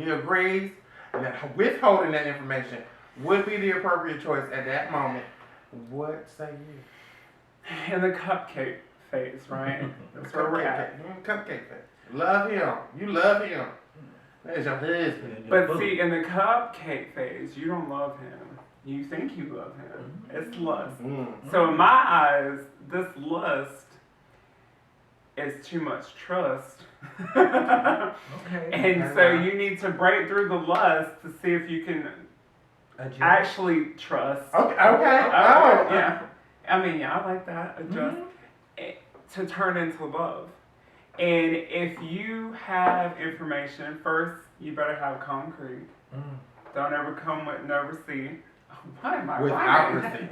he agrees, and that withholding that information would be the appropriate choice at that moment, what say you? In the cupcake phase, right? That's where we're at. Cupcake phase. Love him. You love him. That's your husband. But see, in the cupcake phase, you don't love him. You think you love him. It's lust. So in my eyes, this lust is too much trust. Okay. And so you need to break through the lust to see if you can actually trust. Okay. Yeah. I mean, yeah, I like that. Adjust. To turn into love. And if you have information, first, you better have concrete. Don't ever come with no receipt. Why am I without lying? receipt?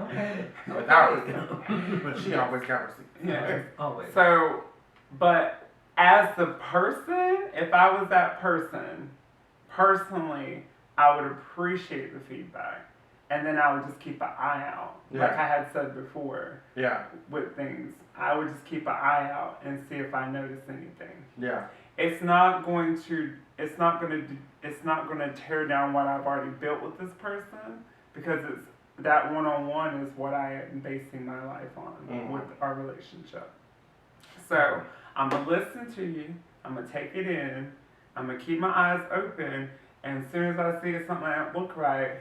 Okay. Without receipt. But she always got receipt. Yeah. Always. So, but as the person, if I was that person, personally, I would appreciate the feedback. And then I would just keep an eye out. Yeah. Like I had said before. Yeah. With things. I would just keep an eye out and see if I notice anything. Yeah. It's not going to tear down what I've already built with this person, because it's that one-on-one is what I am basing my life on with our relationship. So I'm gonna listen to you, I'm gonna take it in, I'm gonna keep my eyes open, and as soon as I see something that don't look right,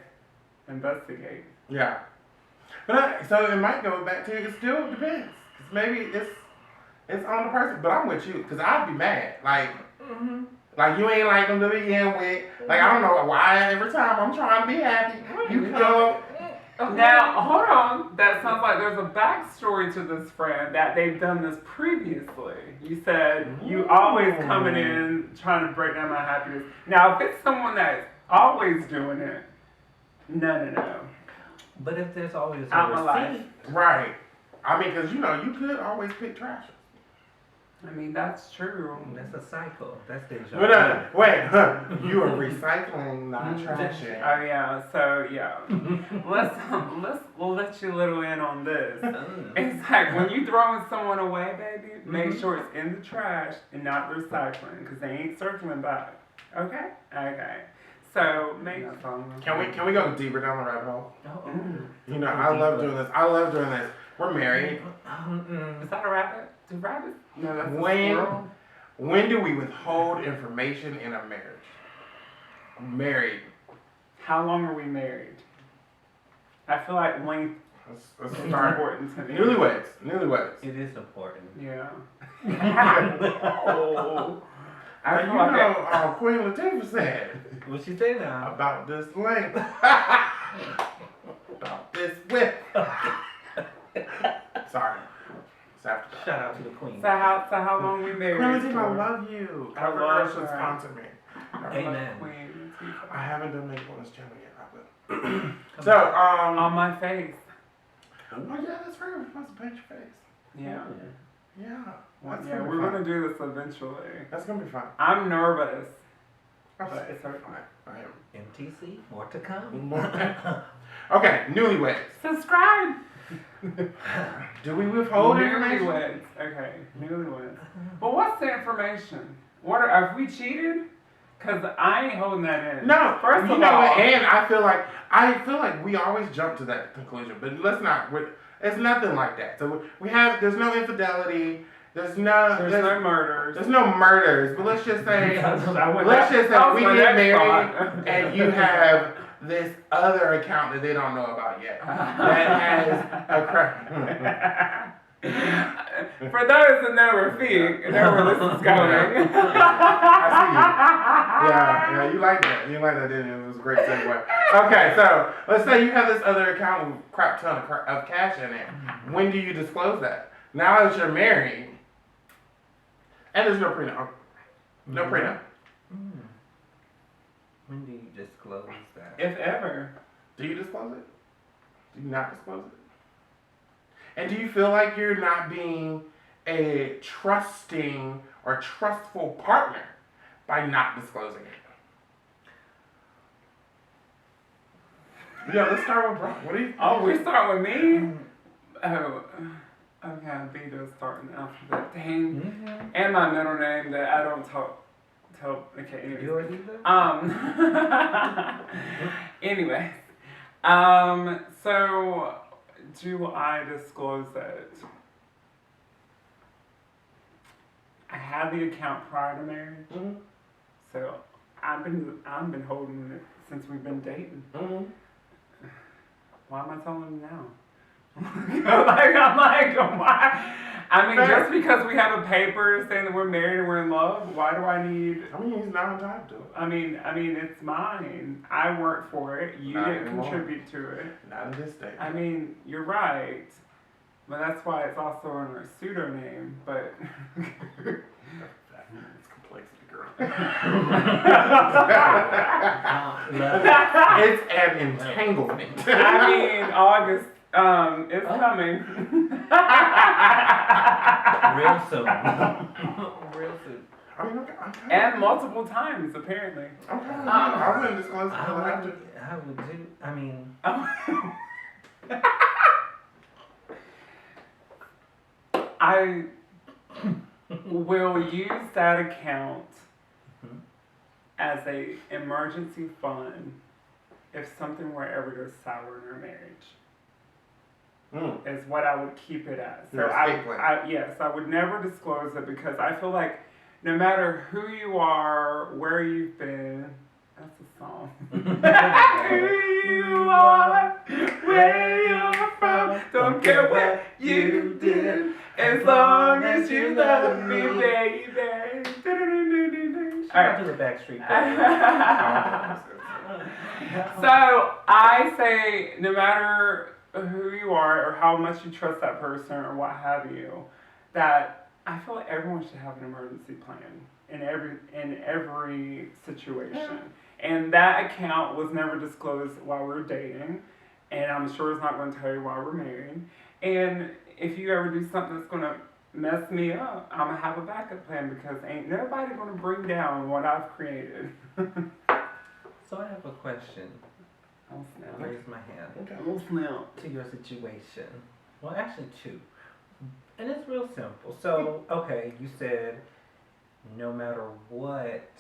investigate. Yeah. But so it might go back to, it still depends. 'Cause maybe it's on the person, but I'm with you, because I'd be mad. Like you ain't like them to begin with. Like I don't know why every time I'm trying to be happy, you come. Now, hold on. That sounds like there's a backstory to this friend that they've done this previously. You said you always coming in trying to break down my happiness. Now, if it's someone that's always doing it, no. But if there's always Out my a life. receipt, Right. I mean, because you could always pick trash. I mean, that's true. that's a cycle. That's deja vu. But wait, you are recycling, not trashing. Oh yeah, so yeah. We'll let you little in on this. It's like when you throwing someone away, baby, make sure it's in the trash and not recycling, because they ain't circling back. Okay? Okay. So maybe Can we go deeper down the rabbit hole? Oh. I love doing this. We're married. Is that a rabbit? Do rabbits? No, that's a When squirrel. when do we withhold information in a marriage? Married. How long are we married? I feel like length Let's is start. important to me. Newlyweds. It is important. Yeah. Oh. I feel You like know, Queen Latifah said What she say now? about this length. About this width. Sorry. It's after dark. Shout out to the queen. So how long we married? Queen Latifah, I for? love you. I Cover love Girl should her. sponsor me. Amen. Queen Latifah. I haven't done makeup on this channel yet. I will. So, On my face. oh yeah, that's right. We're supposed to paint your face. Yeah. Yeah. Well, That's yeah, gonna be we're fun. gonna do this eventually. That's gonna be fun. I'm nervous. But It's okay. I am. MTC, more to come. Okay, newlyweds. Subscribe. Do we withhold information? Newlyweds. Okay, newlyweds. But what's the information? Have we cheated? Cause I ain't holding that in. No. First you of know all, what? And I feel like we always jump to that conclusion, but let's not. It's nothing like that. So there's no infidelity. There's no murders. There's no murders. But let's just say we my get next married thought. and you have this other account that they don't know about yet that has a crack. For those that know Rafiq, know where this is going. I see you. Yeah, you like that. You like that, didn't you? It was a great segue. Okay, so let's say you have this other account with a crap ton of cash in it. When do you disclose that? Now that you're married, and there's no prenup. No prenup. When do you disclose that? If ever. Do you disclose it? Do you not disclose it? And do you feel like you're not being a trusting or trustful partner by not disclosing it? Yeah, let's start with Brock. What do you think? Oh, we start with me? Oh, okay, Vito's starting the alphabet. Dang. And my middle name that I don't talk tell. Okay, anyways. You already did? Anyways. So do I disclose it? I had the account prior to marriage. Mm-hmm. So I've been holding it since we've been dating. Mm-hmm. Why am I telling him now? I'm like, why? I mean, just because we have a paper saying that we're married and we're in love, why do I need? I mean, he's not entitled to it. I mean, it's mine. I worked for it. You Not didn't anymore. contribute to it. Not in this state. I mean, you're right, but that's why it's also under a pseudonym. But It's complexity, girl. Love It's an entanglement. I mean, August is coming. real soon. Real soon. I mean, okay. And multiple times, apparently. Okay. I wouldn't disclose it until I have to. I would do. I mean, I will use that account as a emergency fund if something were ever to sour in our marriage. Is what I would keep it as. So yes, I would never disclose it because I feel like no matter who you are, where you've been, that's a song. Who you are, where you're from, don't care what you did, as long as you love me, baby. shout out to the Backstreet Boys. So I say, no matter who you are or how much you trust that person or what have you, that I feel like everyone should have an emergency plan in every situation. And that account was never disclosed while we were dating, and I'm sure it's not going to tell you while we're married. And if you ever do something that's going to mess me up, I'm going to have a backup plan because ain't nobody going to bring down what I've created. So I have a question. Oh, snap. I'll raise my hand. Okay. Oh, snap. To your situation. Well, actually two. And it's real simple. So, okay, you said no matter what,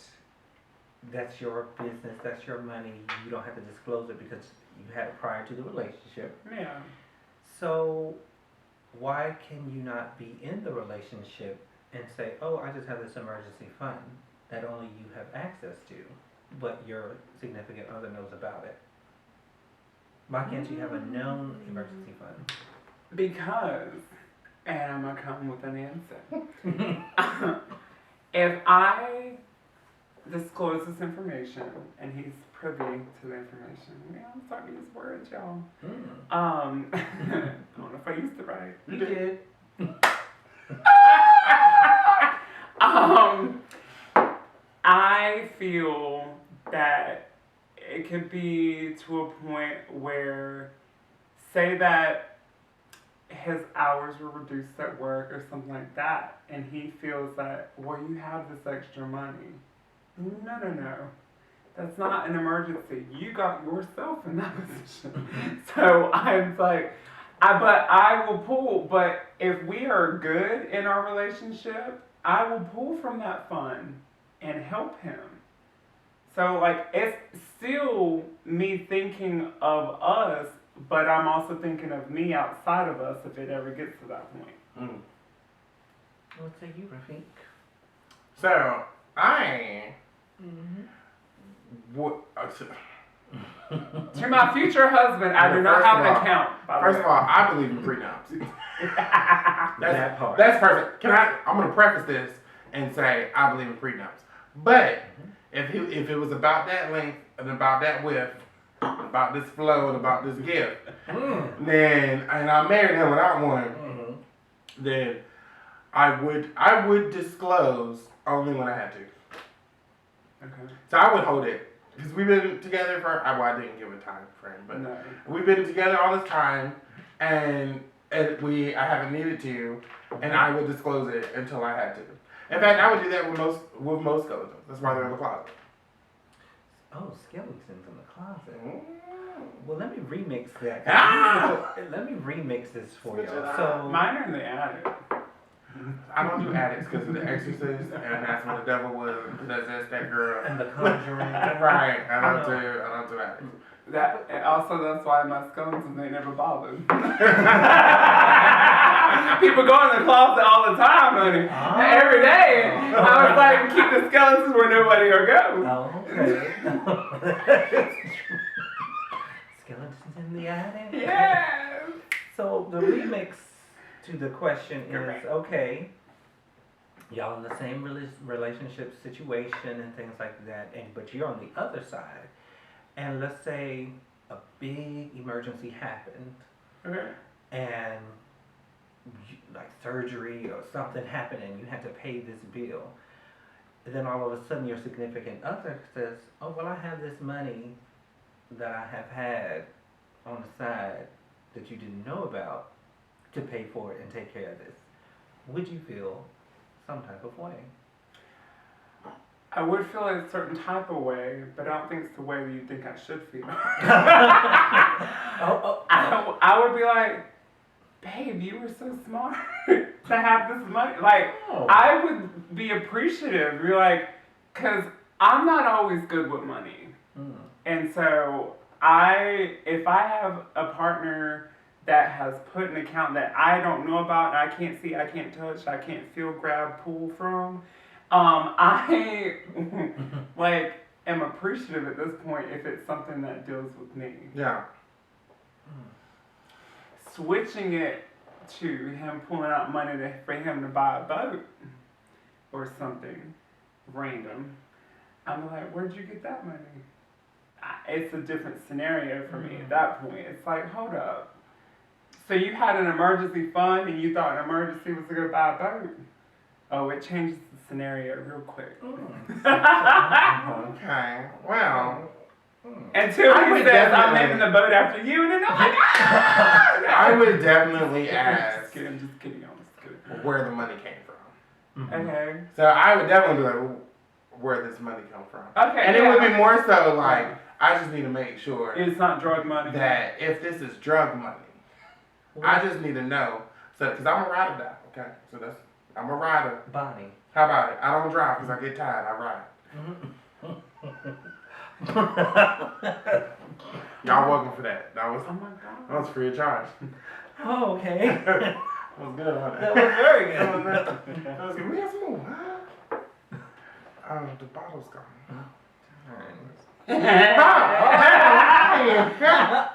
that's your business, that's your money, you don't have to disclose it because you had it prior to the relationship. Yeah. So, why can you not be in the relationship and say, oh, I just have this emergency fund that only you have access to, but your significant other knows about it? Why can't you have a known emergency fund? Because, and I'm going to come with an answer. If I disclose this information and he's privy to the information, I'm starting to use words, y'all. I don't know if I used it right. You did. I feel that it could be to a point where, say that his hours were reduced at work or something like that, and he feels that, well, you have this extra money. No. That's not an emergency. You got yourself in that position. So I'm like, but I will pull, but if we are good in our relationship, I will pull from that fund and help him. So, like, it's still me thinking of us, but I'm also thinking of me outside of us if it ever gets to that point. What say you, Rafiq? So, I would. To my future husband, I do not have an account. First of all, I believe in prenups. That part. That's perfect. I'm going to preface this and say I believe in prenups. But if it was about that length and about that width, about this flow and about this gift, then, and I married him without one, then I would disclose only when I had to. Okay. So I would hold it. Because we've been together for, I didn't give a time frame, but No. we've been together all this time, and I haven't needed to, and I would disclose it until I had to. In fact, I would do that with most skeletons. That's why they're in the closet. Oh, skeletons in the closet. Mm. Well, let me remix that. Ah! Let me remix this for y'all. Switch it So, Mine are in the attic. I don't do addicts because of The Exorcist, and that's what the devil was. That's that girl. And The Conjuring. Right. I don't do addicts. And also, that's why my skeletons ain't never bothered. People go in the closet all the time, honey. Every day. I was like, keep the skeletons where nobody will go. Oh, okay. Skeletons in the attic? Yes. So the remix to the question Correct. is, okay, y'all in the same relationship situation and things like that, but you're on the other side. And let's say a big emergency happened, Okay. and like surgery or something happened, and you had to pay this bill. And then all of a sudden, your significant other says, "Oh, well, I have this money that I have had on the side that you didn't know about to pay for it and take care of this." Would you feel some type of way? I would feel a certain type of way, but I don't think it's the way that you think I should feel. I would be like, babe, you were so smart to have this money. Like, I would be appreciative. You're like, because I'm not always good with money. And so if I have a partner that has put an account that I don't know about, and I can't see, I can't touch, I can't feel, grab, pull from, I like am appreciative at this point if it's something that deals with me. Yeah. Switching it to him pulling out money for him to buy a boat or something random, I'm like, where'd you get that money? It's a different scenario for me at that point. It's like, hold up. So you had an emergency fund and you thought an emergency was to go buy a boat? Oh, it changes the scenario real quick. Okay. Well. Until he says, I'm naming the boat after you, and then I'm like, I would definitely ask I'm just kidding. I'm just kidding. where the money came from. Okay. So I would definitely be like, where this money come from? Okay. And it would be more so like, I just need to make sure It's not drug money. that if this is drug money, I just need to know. So, because I'm a rider now, okay? So I'm a rider. Bonnie. How about it? I don't drive because I get tired. I ride. Y'all welcome for that. That was Oh my God. that was free of charge. Oh, okay. That was good, wasn't it? That was very good. That was good. We have some more, huh? The bottle's gone.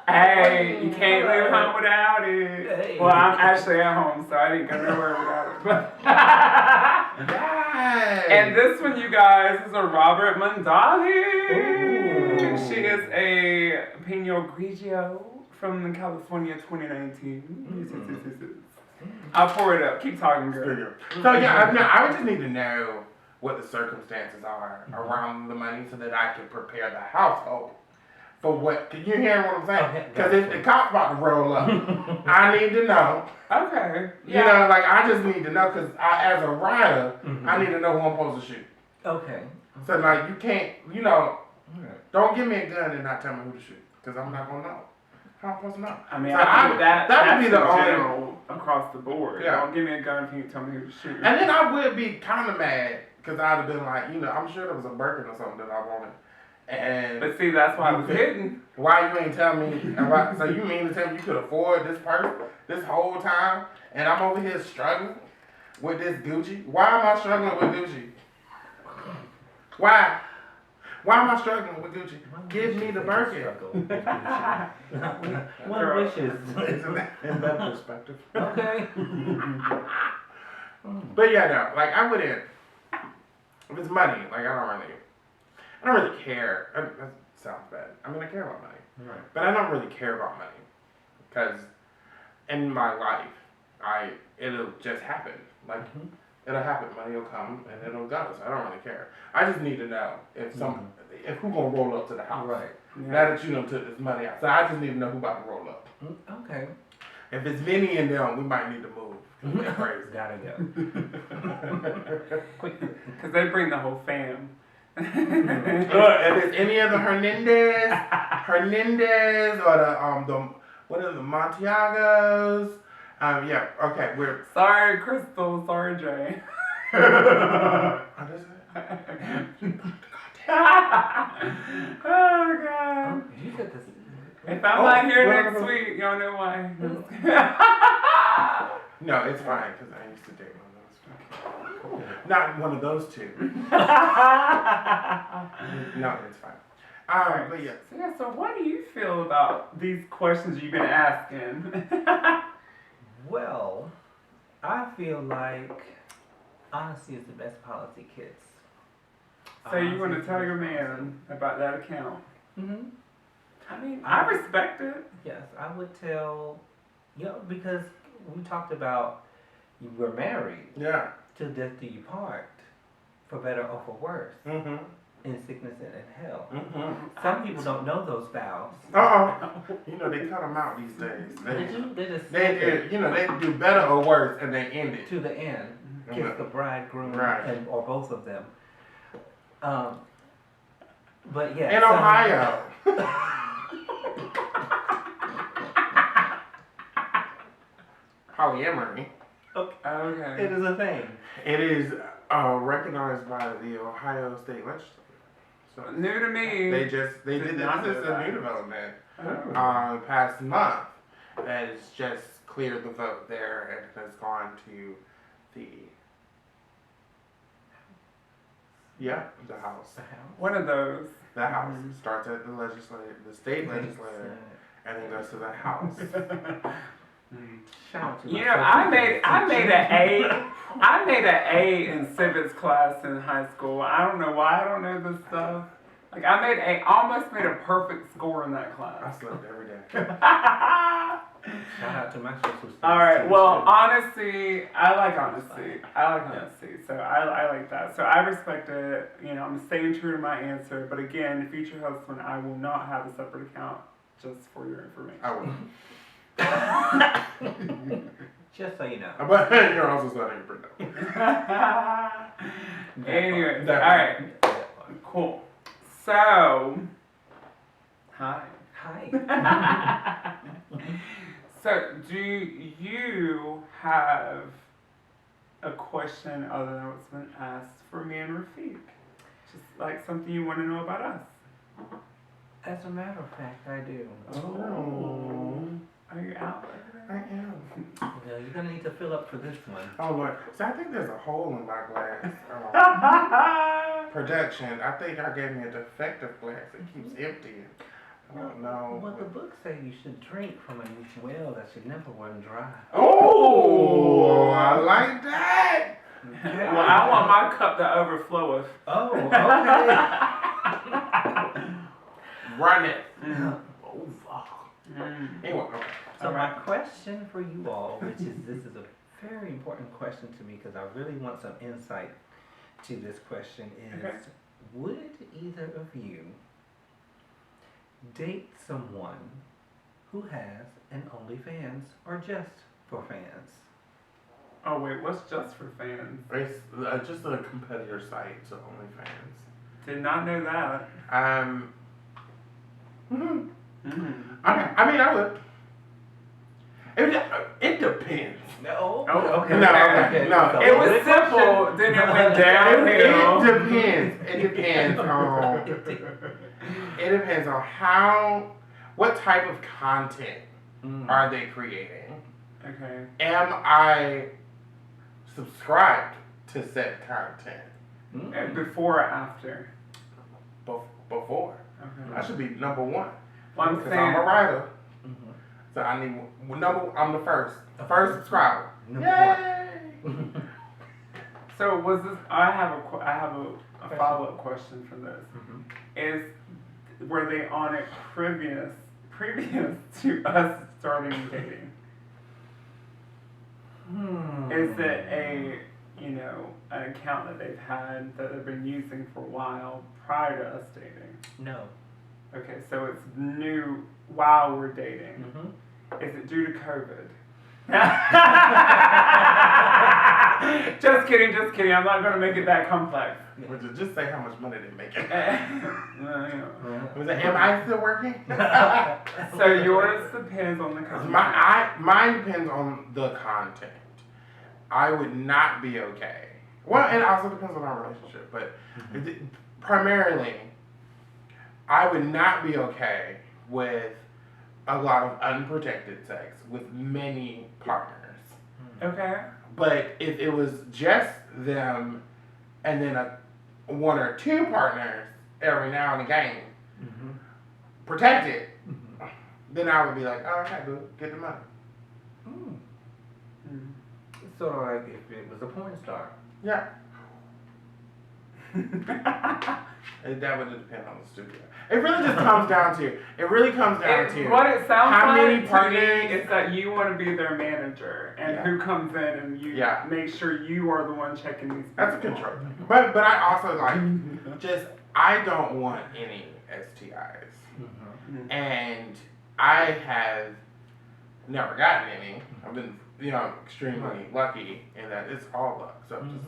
Hey, you can't leave home without it. Hey. Well, I'm actually at home, so I didn't go nowhere without it. Yes. And this one, you guys, is a Robert Mondavi. Ooh. She is a Pinot Grigio from California 2019. I'll pour it up. Keep talking, girl. So yeah, I would just need to know what the circumstances are around the money so that I can prepare the household for what. Can you hear what I'm saying? Because if the cop's about to roll up, I need to know. Okay. You know, like I just need to know because as a rider, I need to know who I'm supposed to shoot. Okay. So like you can't, don't give me a gun and not tell me who to shoot because I'm not gonna know. How am I supposed to know? I mean, So I think that would be the only. general across the board. Yeah. Don't give me a gun if you tell me who to shoot. And then I would be kind of mad because I'd have been like, I'm sure there was a Birkin or something that I wanted. And But see, that's why I was hidden. why you ain't tell me? So you mean to tell me you could afford this purse this whole time, and I'm over here struggling with this Gucci? Why am I struggling with Gucci? Why? Why am I struggling with Gucci? Give me the Birkin. What wishes? In that perspective. Okay. But yeah, no, like I wouldn't. If it's money, like I don't really care. That sounds bad. I mean, I care about money, but I don't really care about money because in my life, it'll just happen. Like it'll happen. Money will come and it'll go. So I don't really care. I just need to know if if who gonna roll up to the house. Right. Now that you took this money out, so I just need to know who about to roll up. Okay. If it's Vinny and them, we might need to move. They're crazy. Gotta go. Quick. Because they bring the whole fam. Look, if it's any of the Hernandez, or the what are the Montiagos, Yeah. Okay. We're. Sorry, Crystal. Sorry, Jay. What is it? Oh, God. Oh, you said this. If I'm not here well, next week, y'all know why. No, it's fine because I used to date one of those. Not one of those two. No, it's fine. But yeah. So what do you feel about these questions you've been asking? Well, I feel like honesty is the best policy, kids. So you want to tell your man about that account? Mm-hmm. I mean, I respect it. Yes, I would tell, because we talked about you were married Yeah. till death do you part, for better or for worse, Mm-hmm. in sickness and in health. Mm-hmm. Some people don't know those vows. You know, they cut them out these days. They just They did, they do better or worse, and they end it. to the end, kiss the bridegroom, Right. or both of them. But yeah. In Ohio. Polyamory. Okay. It is a thing. It is recognized by the Ohio State Legislature. So New to me. they Did did not this is know a that. new development Oh. past month that has just cleared the vote there and has gone to the the House. One of those. The House starts at the state legislature, and then goes to the House. Shout out to You my know, I made an A in civics class in high school. I don't know why I don't know this stuff. Like I almost made a perfect score in that I class. slept every day. Shout out to my social studies All right. teacher. Well, honesty. I like honesty. So I like that. So I respect it. I'm staying true to my answer. But again, future husband, I will not have a separate account. Just for your information. I would. Just so you know. But you're also studying for that. Anyways, That all right, cool. So, hi. Hi. So, do you have a question other than what's been asked for me and Rafiq? Just like something you want to know about us? As a matter of fact, I do. Oh. Are you out? I am. Well, you're gonna need to fill up for this one. Oh Lord. So I think there's a hole in my glass. Production. I think I gave me a defective glass. It keeps emptying. I don't know. Well, the book say you should drink from a well that should never run dry. Oh, I like that. Well, I want my cup to overflow with. Oh, okay. Run it. Oh, fuck. Anyway, okay. So my question for you all, this is a very important question to me because I really want some insight to this question is, Okay. would either of you date someone who has an OnlyFans or just for fans? Oh wait, what's just for fans? It's just a competitor site to OnlyFans. Did not know that. I mean, I would. It depends. No. Oh, okay. No. It was simple, then it went downhill. It depends. It depends on. It depends on what type of content are they creating. Okay. Am I subscribed to said content? And before or after? Before. Okay. I should be number one. Well, I'm Because I'm a saying. writer. So I need I'm the first subscriber. Number Yay! So was this? I have a follow-up question for this. Were they on it previous to us starting dating? Is it an account that they've had that they've been using for a while prior to us dating? No. Okay, so it's new while we're dating. Is it due to COVID? Just kidding. I'm not going to make it that complex. Which is just say how much money they're making. Yeah. Was it, am I still working? So yours depends on the content. Mine depends on the content. I would not be okay. Well, it also depends on our relationship, but primarily, I would not be okay with a lot of unprotected sex with many partners. Okay. But if it was just them and then one or two partners every now and again, protected, then I would be like, oh, okay, good, get the money. Sort of like if it was a porn star. Yeah. That would depend on the studio. It really just comes down to. What it sounds how like many to me partners is that you want to be their manager, and who comes in and you make sure you are the one checking these people. That's a control thing. But I also like I don't want any STIs, and I have never gotten any. I've been extremely lucky in that it's all luck. So just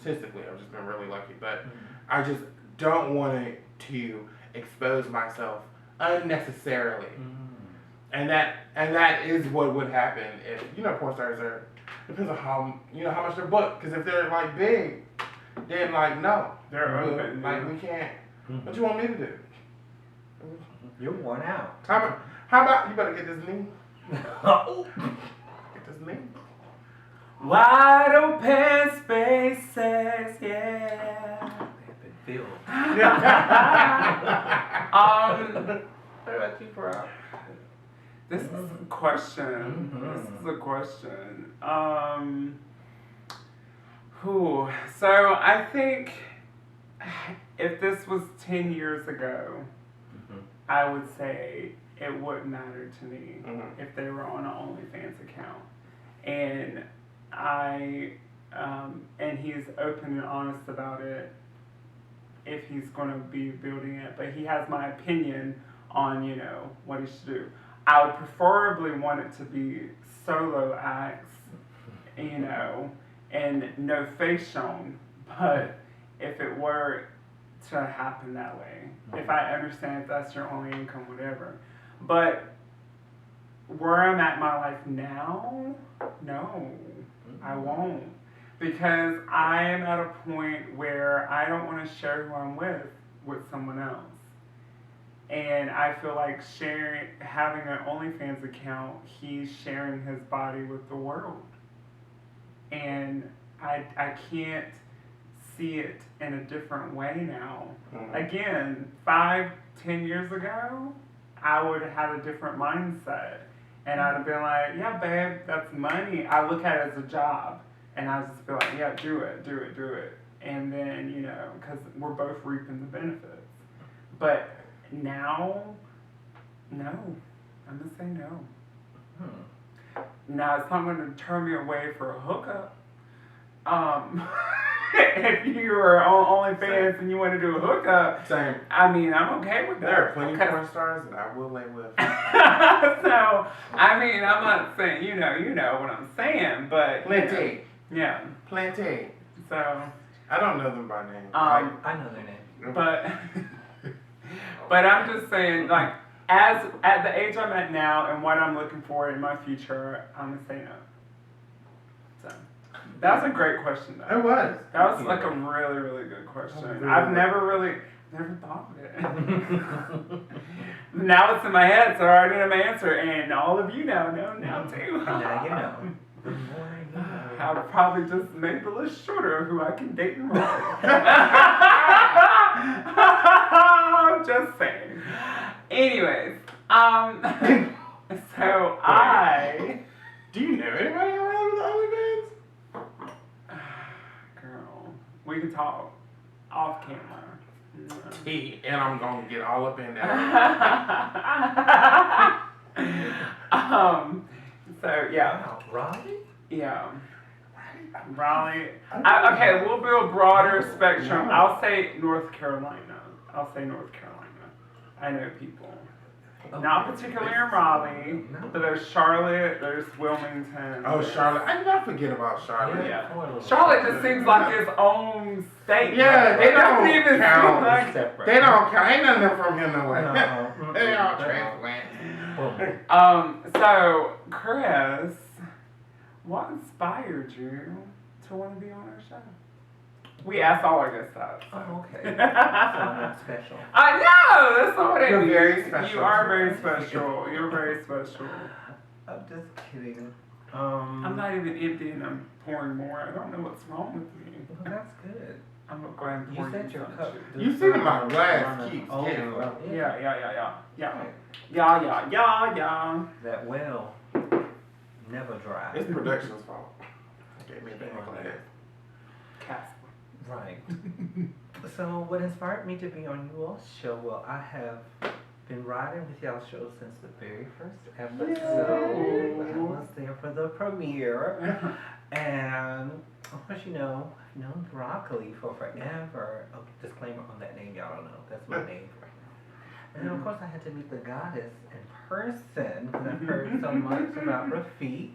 statistically, I've just been really lucky, but I just don't want to expose myself unnecessarily. And that is what would happen if porn stars are, depends on how how much they're booked, because if they're like big, then like no, They're open, like we can't. What you want me to do? You're worn out. How about you better get this knee? Get this knee. Wide open spaces, yeah. They've been filled. What about you, bro? This is a question. This is a question. So I think if this was 10 years ago, I would say it wouldn't matter to me if they were on an OnlyFans account. And and he's open and honest about it if he's going to be building it. But he has my opinion on, what he should do. I would preferably want it to be solo acts, and no face shown. But if it were to happen that way, if I understand if that's your only income, whatever. But where I'm at in my life now, no, I won't. Because I am at a point where I don't want to share who I'm with someone else. And I feel like having an OnlyFans account, he's sharing his body with the world. And I can't see it in a different way now. Again, 5-10 years ago, I would have had a different mindset. And I'd have been like, yeah, babe, that's money. I look at it as a job. And I just be like, yeah, do it. And then, because we're both reaping the benefits. But now, no. I'm going to say no. Now, it's not going to turn me away for a hookup. If you are on OnlyFans and you want to do a hookup, same. I mean, I'm okay with that. There are plenty of porn stars that I will lay with. So, I mean, I'm not saying, you know what I'm saying, but... Plenty. Yeah. Plenty. So... I don't know them by name. I know their name. But I'm just saying, like, at the age I'm at now and what I'm looking for in my future, I'm going to say no. So... That's a great question, though. It was. That was like a really, really good question. I've never thought of it. Now it's in my head, so I already know my answer, and all of you know now too. Now you know. The more you know. I've probably just made the list shorter of who I can date and roll. I'm just saying. Anyways, so Do you know anybody around with OnlyFans? Girl, we can talk off camera. And I'm gonna get all up in that. So yeah. Wow, Raleigh? Yeah. Raleigh. Okay, we'll build a broader spectrum. I'll say North Carolina. I know people. Not particularly in Raleigh, but there's Charlotte, there's Wilmington. Oh, Charlotte. I did not forget about Charlotte. Yeah. Charlotte just seems like its own state. Yeah, they It doesn't don't even count. seem like Separate. They don't count. Ain't nothing from here no way. No. They all transplant. So, Kris, what inspired you to want to be on our show? We asked all our guests that. So. Oh, okay. So I'm not special. I know! That's not what it You're means. very special. You are very special. You're very special. I'm just kidding. I'm not even emptying, I'm pouring more. I don't know what's wrong with me. Well, that's good. I'm going to go ahead and pour You said your some cup. too. You see my glass keeps Oh, getting well, Yeah. That well never dries. It's production's fault. Gave me the glass. Casper. Right. So what inspired me to be on you all's show? Well, I have been riding with y'all's show since the very first episode. I was there for the premiere. And of course, you know, I've known Broccoli for forever. Oh, disclaimer on that name, y'all don't know. That's my name. And of course, I had to meet the goddess in person because I've heard so much about Rafik.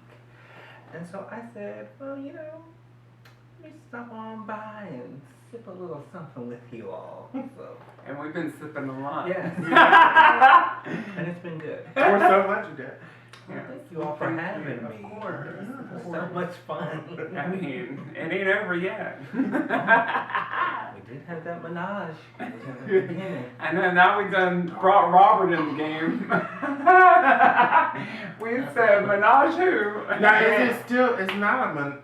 And so I said, well, you know, let me stop on by and sip a little something with you all. So, And we've been sipping a lot. yes. And it's been good. We're so glad you did. Yeah. Thank you all for having me. Of course. It was so much fun. I mean, it ain't over yet. We did have that menage at the beginning. I know, now we done brought Robert in the game. We said menage who? Now, is it still, it's not a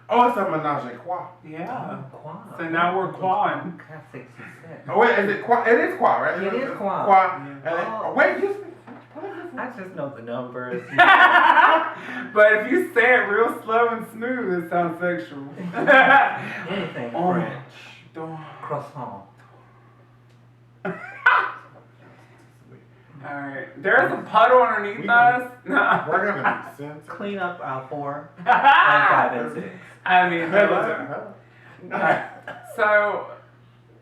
oh, it's a menage a trois. Yeah. Quad. So now we're quad. Classic success. Oh, wait, is it quad? It is quad, right? It is quad. Quad. Yeah. Oh, wait, you. I just know the numbers. But if you say it real slow and smooth, it sounds sexual. Anything Oh. French. Croissant. Alright. There's a puddle underneath us. We're gonna be sensitive. Clean up aisle 4 and 5 and 6. I mean, Hello. so,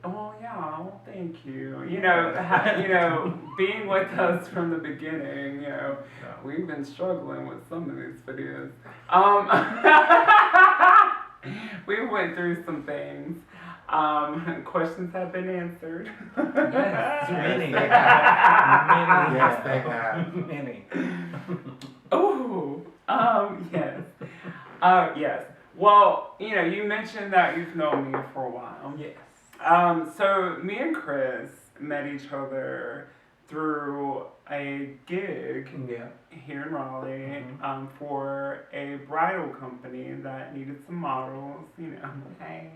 well, yeah, well, thank you. You know, being with us from the beginning, you know, we've been struggling with some of these videos. We went through some things. Questions have been answered. Yes, many. Yes, they have. Many. Oh, yes. Yes. Well, you know, you mentioned that you've known me for a while. Yes. So me and Kris met each other through a gig Yeah. here in Raleigh Mhm. for a bridal company that needed some models, you know, hey,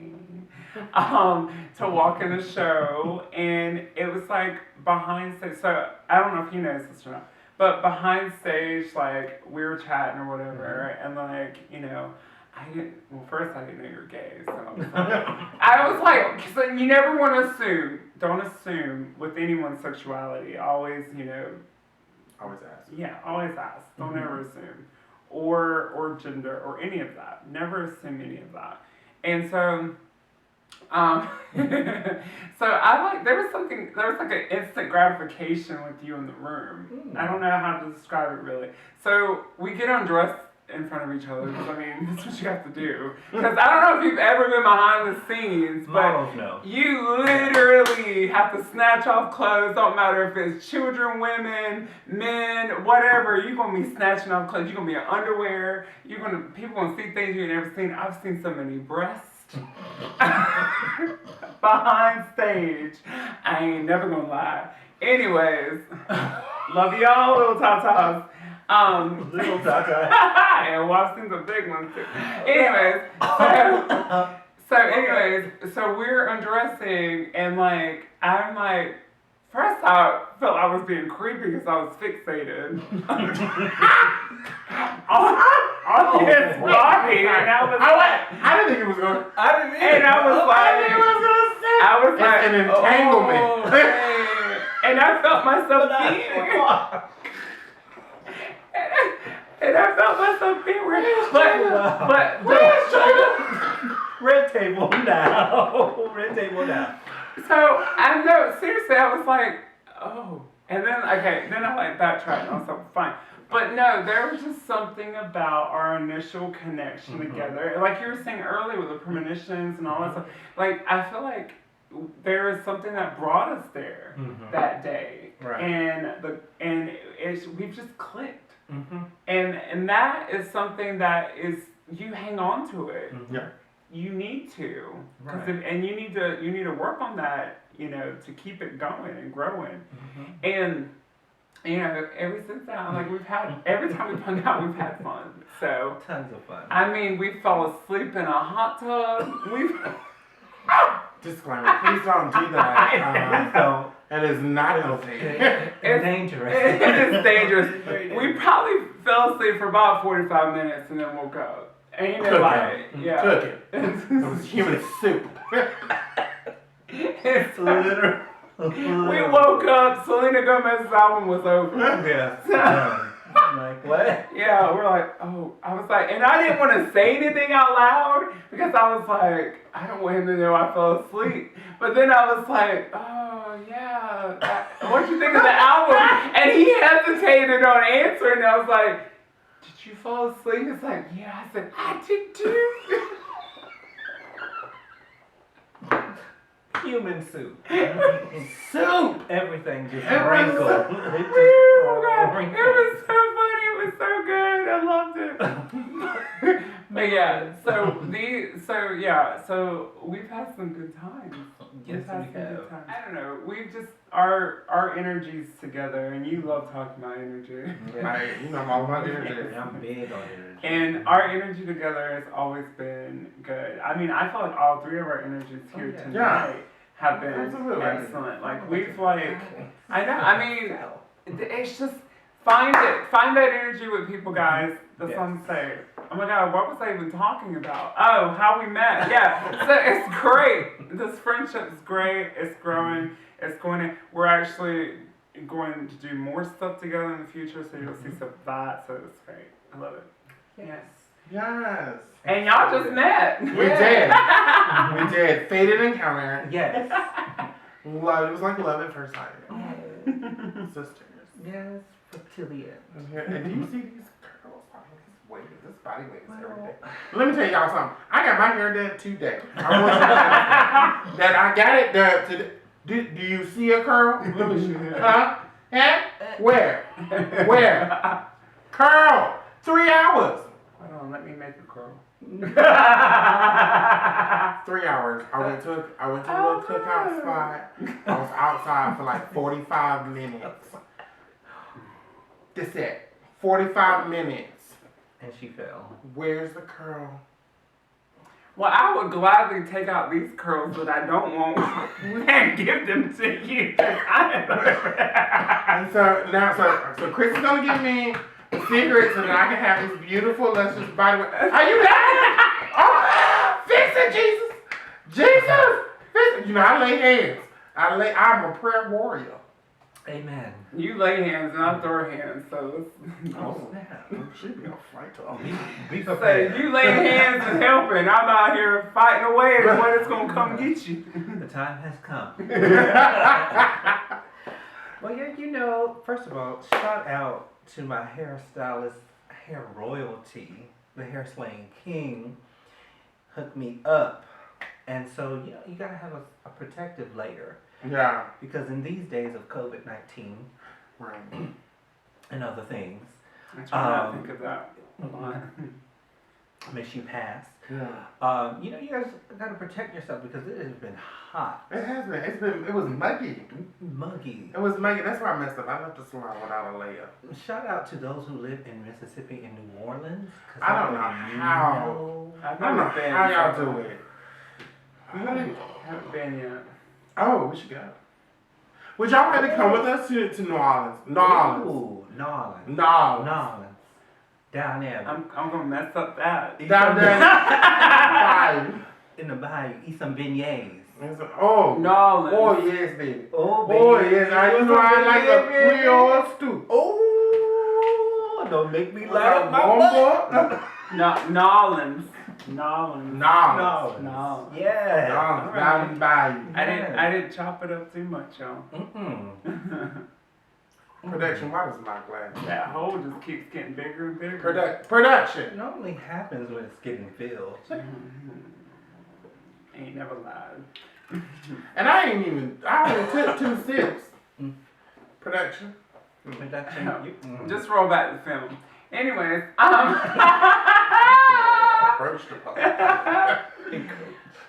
to walk in the show. And it was like behind stage. So I don't know if you know this or not, but behind stage, like we were chatting or whatever, and like, you know, first I didn't know you were gay, so I was like, so you never want to assume. Don't assume with anyone's sexuality. Always, you know. Always ask. Yeah, always ask. Don't ever assume. Or gender or any of that. Never assume any of that. And so, so there was like an instant gratification with you in the room. I don't know how to describe it really. So we get undressed in front of each other, because I mean, that's what you have to do. Because I don't know if you've ever been behind the scenes, but Models know. you literally have to snatch off clothes. Don't matter if it's children, women, men, whatever. You're gonna be snatching off clothes. You're gonna be in underwear. People gonna see things you've never seen. I've seen so many breasts behind stage. I ain't never gonna lie. Anyways, love y'all, little tatas. Little Tata. And I've seen some big ones too. Anyways, so we're undressing, and like I'm like, first I felt I was being creepy because I was fixated on his body, and I was like, I didn't think it was going. I didn't either. and I was like, It's an entanglement. oh, man. And I felt myself being. And I felt myself being weird. But Red table now. Red table now. so I know, seriously, I was like, oh, And then, then I like backtracked and I was like, fine. But no, there was just something about our initial connection together. Like you were saying earlier with the premonitions and all that stuff. Like, I feel like there is something that brought us there that day. Right. And we've just clicked. And that is something that is, you hang on to it. Yeah. You need to. Right. And you need to work on that, to keep it going and growing. And ever since then, like every time we've hung out, we've had fun. So Tons of fun. I mean, we fell asleep in a hot tub. Disclaimer, please don't do that. Please don't. It is not healthy. It's dangerous. It is dangerous. We probably fell asleep for about 45 minutes and then woke up. And Cooking. It was human soup. It's Literally. We woke up, Selena Gomez's album was over. Yeah. Like, what? Yeah, we're like, oh, I was like, and I didn't want to say anything out loud because I was like, I don't want him to know I fell asleep. But then I was like, oh, yeah, what'd you think of the album? And he hesitated on answering, and I was like, did you fall asleep? He's like, yeah. I said, I did too. Human soup. Soup! Everything just It was wrinkled. It was so funny. It was so good. I loved it. But yeah, so we've had some good times. Yes, We've had we some have. good times. I don't know. We've just our energies together, and you love talking about energy. I'm all about energy. I'm big on energy. And our energy together has always been good. I mean, I feel like all three of our energies here tonight have been excellent. Like we've I know. I mean, it's just find that energy with people, guys. That's what I'm saying. Oh my God, what was I even talking about? Oh, how we met. Yeah, so it's great. This friendship is great. It's growing. It's going to. We're actually going to do more stuff together in the future, so you'll see some of that. So it's great. I love it. Yes. Yes. And y'all just met. We did. We did. Fated encounter. Yes. Love. It was like love at first sight. Sisters. Yes, Fertillion. And do you see these girls? This body weight is every day. Let me tell y'all something. I got my hair done today. I want you to know that I got it done today. Do you see a curl? Let me see. Huh? Where? Curl. 3 hours. Hold on, let me make a curl. 3 hours. I went to a little cookout spot. I was outside for like 45 minutes. That's it. 45 minutes. And she fell. Where's the curl? Well, I would gladly take out these curls that I don't want and give them to you. And so Kris is gonna give me the secret so that I can have this beautiful, luscious body. Are you laughing? Oh, fix it, Jesus! Jesus! Fix it. I lay hands. I'm a prayer warrior. Amen. You lay hands and I throw hands, so Oh, snap. She'd be a fight to Be say prepared. you lay hands and helping. I'm out here fighting away and when it's gonna come get you. The time has come. Well, yeah, first of all, shout out to my hairstylist, hair royalty, the hair slaying king, hooked me up. And so, you gotta have a protective layer. Yeah. Because in these days of COVID-19 Right. and other things, I try not to think of that a lot. makes you pass. Yeah. You guys gotta protect yourself because it has been hot. It has been. It was muggy. Muggy. It was muggy. That's where I messed up. I left the salon without a layup. Shout out to those who live in Mississippi and New Orleans. I don't know how. I don't know how y'all do it. I haven't been yet. Oh, we should go. Would y'all like to come with us to New Orleans? New Orleans. Ooh, New Orleans. New Orleans. New Orleans. Down there. I'm gonna mess up that. Down there. Fine. In the bayou. Eat some beignets. Oh. New Orleans. Oh, yes, baby. Oh, Oh, yes. I like a Creole stew. Oh, don't make me laugh. New Orleans. Nolans. Yeah. Down in Bayou. I didn't chop it up too much, y'all. Production, why does my glass? That hole just keeps getting bigger and bigger. Production. It normally happens when it's getting filled. Ain't never lied. And I only took 2 sips. Production. Production. Just roll back the film. Anyways, Approach the pole.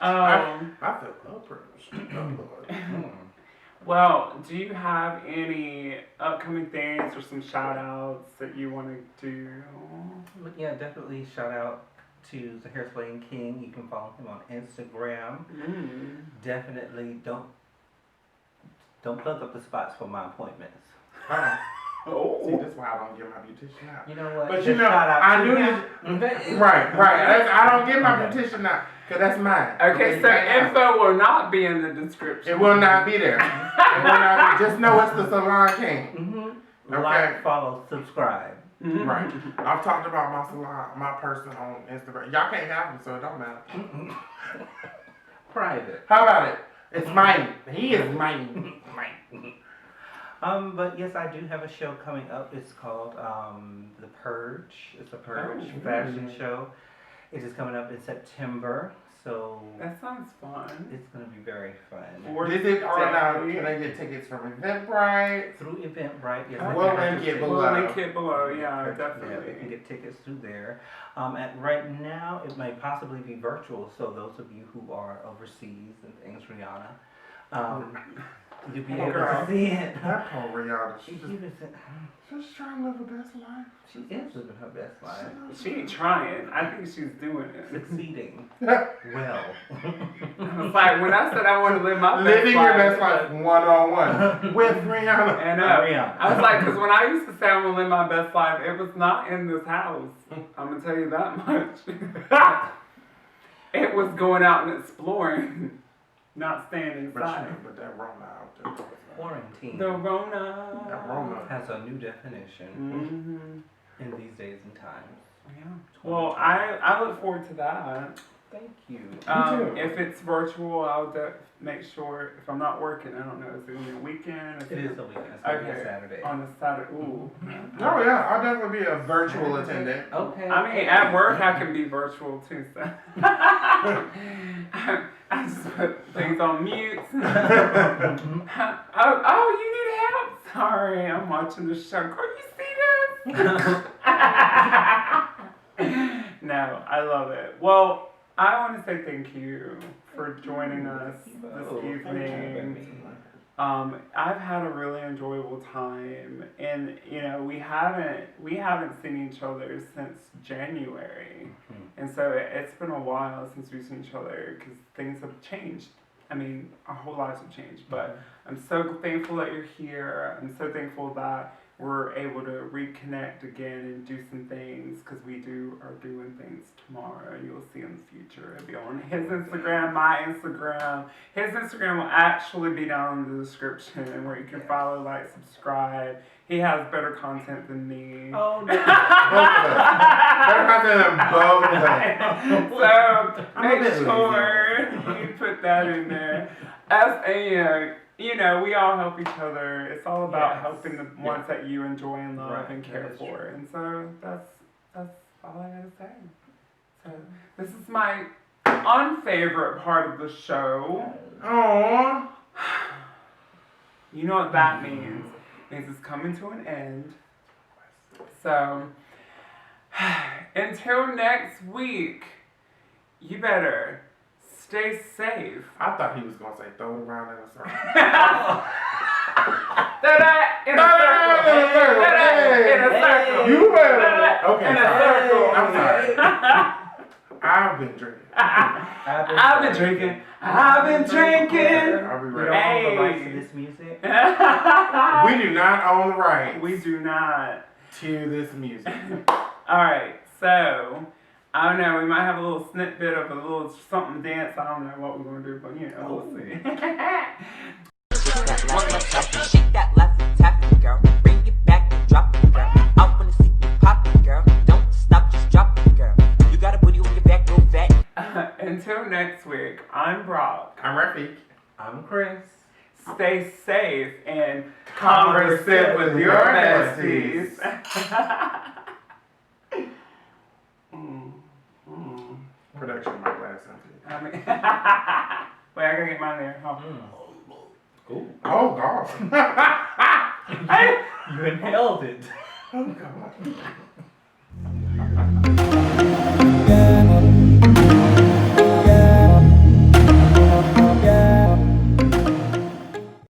I feel approached. Oh, Lord. Well, do you have any upcoming things or some shout outs that you want to do? Yeah, definitely shout out to the Hairslaying King. You can follow him on Instagram. Definitely don't plug up the spots for my appointments. See, that's why I don't get my beautician out. You know what? But Just you know, shout out I to knew him. this. Right. I don't get my beautician out because that's mine. Okay, so info will not be in the description. It will not be there. Just know it's the Salon King. Okay. Like, follow, subscribe. Right. I've talked about my salon, my person on Instagram. Y'all can't have him, so it don't matter. Private. How about it? It's mine. He is mine. But yes, I do have a show coming up. It's called The Purge. It's a Purge fashion show. It is coming up in September, so That sounds fun. it's gonna be very fun. Is it on can I get tickets from Eventbrite? Through Eventbrite, yes. We'll link it below. We'll link it below, yeah, Yeah, you definitely. can get tickets through there. At right now, it may possibly be virtual. So those of you who are overseas and things, Rihanna, you'll be able to see it. That poor Rihanna. She's trying to live her best life. She is living her best life, She ain't trying. I think she's doing it. succeeding well. It's like when I said I want to live my best Living life. your best life one-on-one with Rihanna. And Rihanna. I was like, because when I used to say I want to live my best life, it was not in this house. I'm going to tell you that much. It was going out and exploring, not staying inside. But that Rona out there. Quarantine The Rona. That Rona. has a new definition in these days and times. Yeah. Well, I look forward to that. Thank you. too. If it's virtual, I'll make sure, if I'm not working, I don't know, is it going to be a weekend? It is a weekend. It's gonna be a Saturday. On a Saturday. Ooh. Oh yeah, I'll definitely be a virtual attendant. Okay. I mean, at work, I can be virtual too, so. I just put things on mute. Oh, you need help? Sorry, I'm watching the show. Girl, you see this? No, I love it. Well, I want to say thank you for joining us this evening. I've had a really enjoyable time, and you know we haven't seen each other since January, and so it's been a while since we've seen each other because things have changed. I mean, our whole lives have changed, but I'm so thankful that you're here. I'm so thankful that we're able to reconnect again and do some things because we are doing things tomorrow. You'll see in the future. It'll be on his Instagram, my Instagram. His Instagram will actually be down in the description where you can follow, like, subscribe. He has better content than me. Oh, no. Better content than both of them. So make sure you put that in there. As a you know, we all help each other. It's all about helping the ones that you enjoy and love and care for. And so that's all I gotta say. So this is my unfavorite part of the show. Aww. You know what that means? It means it's coming to an end. So until next week, you better stay safe. I thought he was gonna say throw it around in a circle. In a circle. You better. Okay, In a sorry. circle. I'm sorry. I've been drinking. I've been drinking. I'll be You ready. don't own the rights to this music? We do not own the rights We do not. to this music. Alright, so I don't know, we might have a little snippet of a little something dance. I don't know what we're gonna do, but you know, we'll see. Shake that left and tap it, girl. Bring it back and drop it, girl. I wanna see you pop it, girl. Don't stop, just drop it, girl. You got a booty with your back real fat. Until next week, I'm Brock. I'm Rafiq. I'm Kris. stay safe and Conversip with your besties. Production mic last empty. I mean, wait, I gotta get mine there. Oh. Ooh. Oh God. You inhaled it. Oh God.